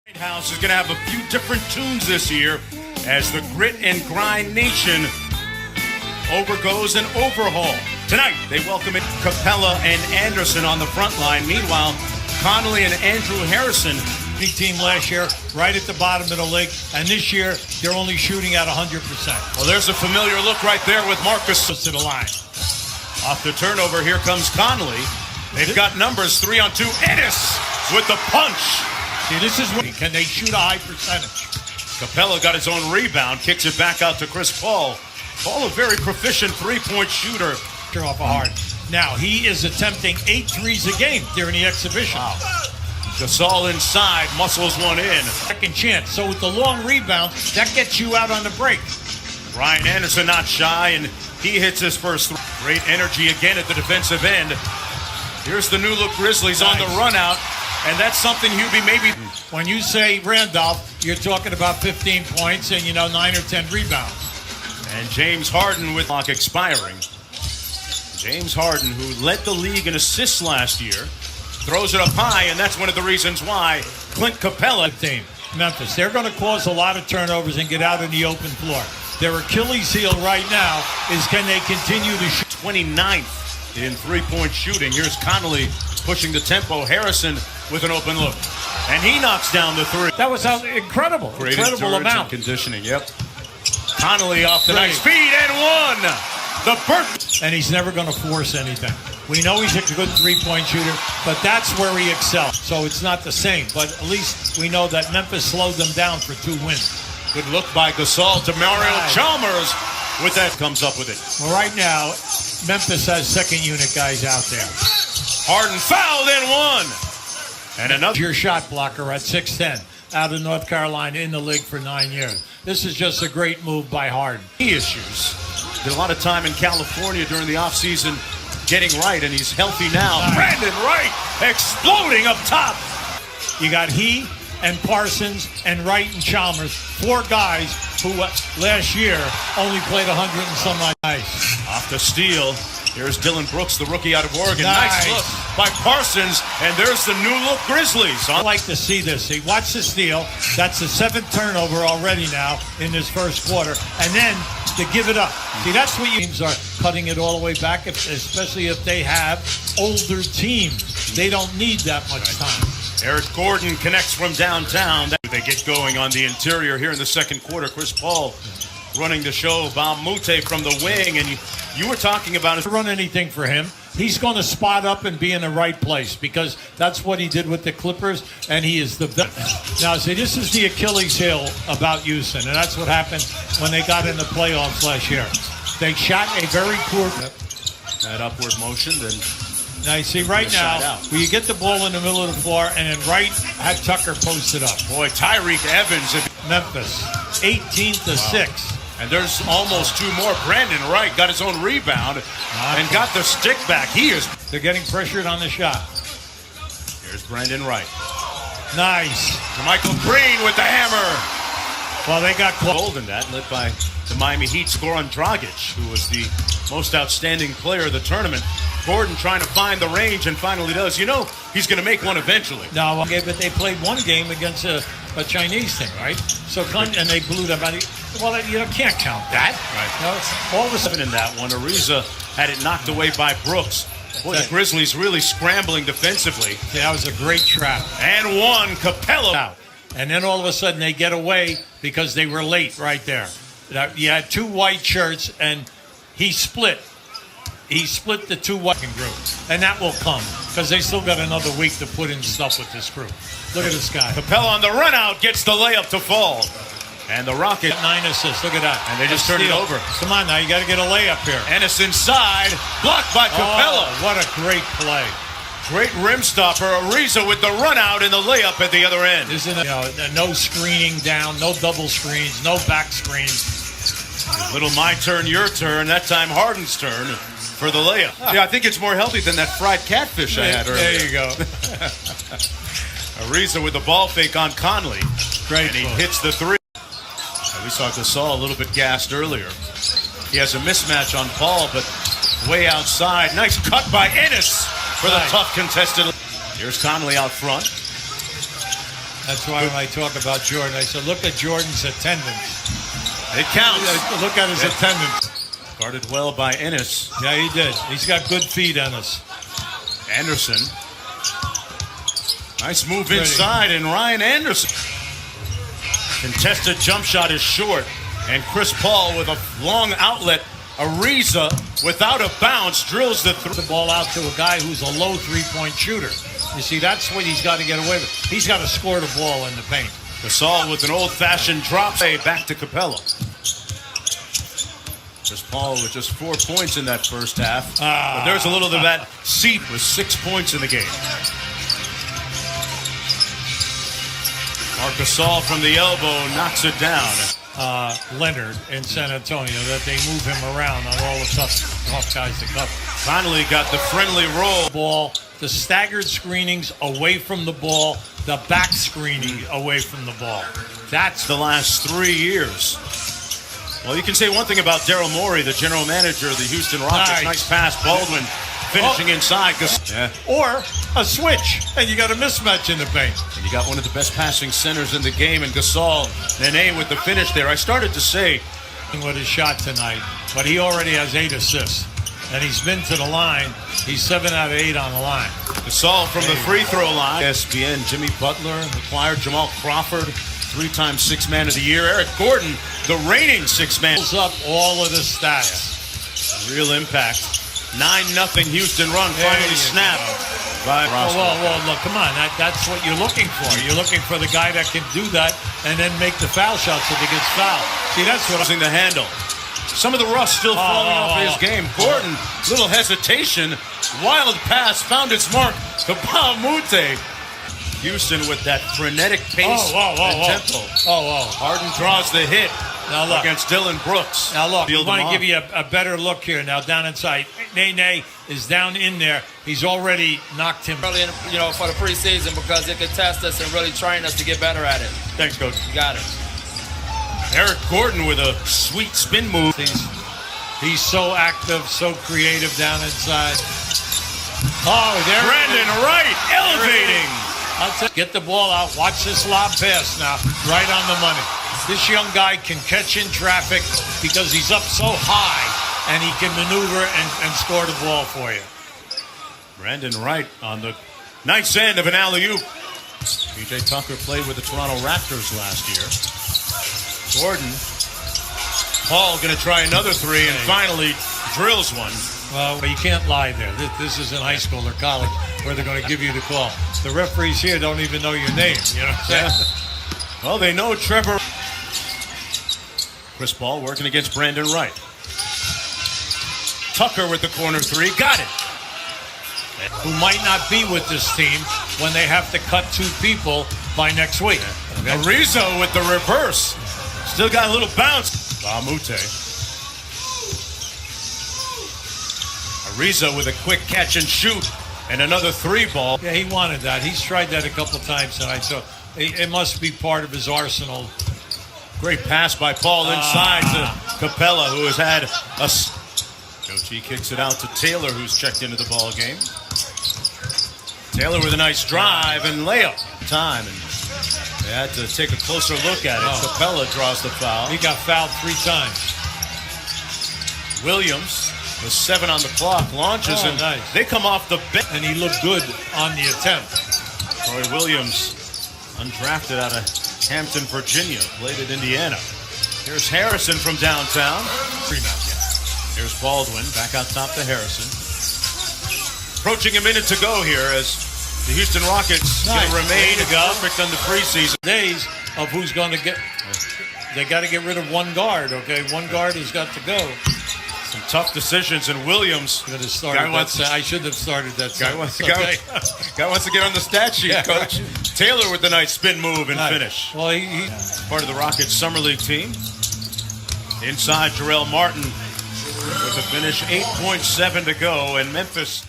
White House is going to have a few different tunes this year as the Grit and Grind Nation overgoes an overhaul. Tonight, they welcome in Capella and Anderson on the front line. Meanwhile, Connolly and Andrew Harrison. Big team last year, right at the bottom of the league, and this year they're only shooting at 100%. Well, there's a familiar look right there with Marcus to the line. Off the turnover, here comes Connolly. They've got numbers 3-on-2. Ennis with the punch. See, this is what can they shoot a high percentage. Capella got his own rebound, kicks it back out to Chris Paul. Paul, a very proficient three-point shooter. Off a hard. Now, he is attempting 8 threes a game during the exhibition. Wow. Gasol inside, muscles one in. Second chance. So with the long rebound, that gets you out on the break. Ryan Anderson not shy, and he hits his first three. Great energy again at the defensive end. Here's the new look Grizzlies on the run out, and that's something Hubie maybe. When you say Randolph, you're talking about 15 points and 9 or 10 rebounds. And James Harden with clock expiring. James Harden, who led the league in assists last year, throws it up high, and that's one of the reasons why Clint Capella team. Memphis, they're going to cause a lot of turnovers and get out in the open floor. Their Achilles heel right now is can they continue to shoot. 29th in three-point shooting. Here's Connolly pushing the tempo. Harrison with an open look. And he knocks down the three. That was incredible. Great incredible amount. Conditioning, yep. Connolly off the nice feed and one. The bird. And he's never going to force anything. We know he's a good three-point shooter, but that's where he excels. So it's not the same, but at least we know that Memphis slowed them down for 2 wins. Good look by Gasol to Mario Chalmers. With that, comes up with it. Well, right now, Memphis has second-unit guys out there. Harden fouled and one. And another. Your shot blocker at 6'10", out of North Carolina, in the league for 9 years. This is just a great move by Harden. Issues. Did a lot of time in California during the offseason getting right, and he's healthy now. Brandon Wright exploding up top. You got he and Parsons and Wright and Chalmers, 4 guys who last year only played 100 and some odd. Nice. Off the steal. Here's Dylan Brooks, the rookie out of Oregon. Nice look by Parsons, and there's the new look Grizzlies. I like to see this. See, watch the steal. That's the 7th turnover already now in this first quarter. And then to give it up. See, that's what teams are cutting it all the way back, especially if they have older teams. They don't need that much time. Eric Gordon connects from downtown. They get going on the interior here in the second quarter. Chris Paul running the show. Baumute from the wing, and you were talking about it. Run anything for him. He's going to spot up and be in the right place because that's what he did with the Clippers, and he is the best. Now, see, this is the Achilles heel about Houston, and that's what happened when they got in the playoffs last year. They shot a very poor. That upward motion, then. Now, you see, right now, where you get the ball in the middle of the floor, and then Wright had Tucker posted up. Boy, Tyreek Evans. Memphis, 18 to 6. And there's almost 2 more. Brandon Wright got his own rebound and got the stick back. They're getting pressured on the shot. Here's Brandon Wright. Nice. Michael Green with the hammer. Well, they got gold in that, led by the Miami Heat Goran Dragic, who was the most outstanding player of the tournament. Gordon trying to find the range and finally does. He's going to make one eventually. No, okay, but they played one game against a Chinese team, right? So and they blew them out. Well, you can't count that. Right. All of a sudden in that one, Ariza had it knocked away by Brooks. Boy, the Grizzlies really scrambling defensively. See, that was a great trap. And one, Capella. Out. And then all of a sudden they get away because they were late right there. You had 2 white shirts, and he split. He split the 2 white groups. And that will come because they still got another week to put in stuff with this group. Look at this guy. Capella on the run out gets the layup to fall. And the Rockets. 9 assists. Look at that. And they just turned it over. Come on now. You got to get a layup here. Ennis inside. Blocked by Capella. Oh, what a great play. Great rim stopper. Ariza with the run out and the layup at the other end. Isn't it? No screening down. No double screens. No back screens. Little my turn, your turn. That time Harden's turn for the layup. Yeah, I think it's more healthy than that fried catfish I had earlier. There you go. Ariza with the ball fake on Conley. Great. And he hits the 3. We saw Gasol a little bit gassed earlier. He has a mismatch on Paul, but way outside. Nice cut by Ennis for the tough contested. Here's Conley out front. That's why when I talk about Jordan, I said, look at Jordan's attendance. It counts. Look at his attendance. Guarded well by Ennis. Yeah, he did. He's got good feet, Ennis. Anderson. Nice move inside, and Ryan Anderson. Contested jump shot is short, and Chris Paul with a long outlet. Ariza, without a bounce, drills the ball out to a guy who's a low three-point shooter. You see, that's what he's got to get away with. He's got to score the ball in the paint. Gasol with an old-fashioned drop. Back to Capella. Chris Paul with just 4 points in that first half. But there's a little of that seat with 6 points in the game. Marc Gasol from the elbow knocks it down. Leonard in San Antonio, that they move him around on all the tough guys to cover. Finally got the friendly roll. Ball, the staggered screenings away from the ball, the back screening away from the ball. That's the last 3 years. Well, you can say one thing about Daryl Morey, the general manager of the Houston Rockets. Nice pass, Baldwin finishing inside. Yeah. Or a switch, and you got a mismatch in the paint. And you got one of the best passing centers in the game, and Gasol, Nene with the finish there. I started to say with his shot tonight, but he already has 8 assists, and he's been to the line. He's 7 out of 8 on the line. Gasol from the free throw line. ESPN, Jimmy Butler acquired Jamal Crawford, 3-time Sixth Man of the Year. Eric Gordon, the reigning Sixth Man. Pulls up all of the stats. Real impact. 9-0 Houston run finally snapped by Roscoe. Well, look, come on. That's what you're looking for. You're looking for the guy that can do that and then make the foul shots if he gets fouled. See, that's what I'm the handle. Some of the rust still falling off his game. Gordon, little hesitation. Wild pass found its mark. Kabal Mute. Houston with that frenetic pace and tempo. Harden draws the hit against Dylan Brooks. Now look, I want to give you a better look here. Now down inside, Nene is down in there. He's already knocked him. Really, for the preseason because it could test us and really train us to get better at it. Thanks, Coach. You got it. Eric Gordon with a sweet spin move. He's so active, so creative down inside. There Brandon Wright elevating. Get the ball out. Watch this lob pass now. Right on the money. This young guy can catch in traffic because he's up so high and he can maneuver and score the ball for you. Brandon Wright on the nice end of an alley-oop. P.J. Tucker played with the Toronto Raptors last year. Gordon. Paul going to try another three and finally drills one. Well, you can't lie there. This isn't high school or college where they're going to give you the call. The referees here don't even know your name. You know what I'm saying? Well, they know Trevor. Chris Paul working against Brandon Wright. Tucker with the corner three. Got it. Who might not be with this team when they have to cut 2 people by next week. Okay. Ariza with the reverse. Still got a little bounce. Bamute. Ariza with a quick catch and shoot. And another 3-ball. Yeah, he wanted that. He's tried that a couple times tonight, so it must be part of his arsenal. Great pass by Paul inside to Capella, who has had a... Coach kicks it out to Taylor, who's checked into the ball game. Taylor with a nice drive and layup. Time, and they had to take a closer look at it. Capella draws the foul. He got fouled 3 times. Williams, with 7 on the clock, launches and nice. They come off the bench. And he looked good on the attempt. Troy Williams, undrafted out of Hampton, Virginia, played at Indiana. Here's Harrison from downtown. Here's Baldwin back out top to Harrison. Approaching a minute to go here as the Houston Rockets remain perfect on the preseason. Days of who's going to get. They got to get rid of one guard. Okay, one guard has got to go. Some tough decisions, and Williams. I should have started that. Guy wants to get on the stat sheet, Coach. Taylor with the nice spin move and finish. Well, he part of the Rockets summer league team. Inside, Jarrell Martin with the finish. 8.7 to go, and Memphis.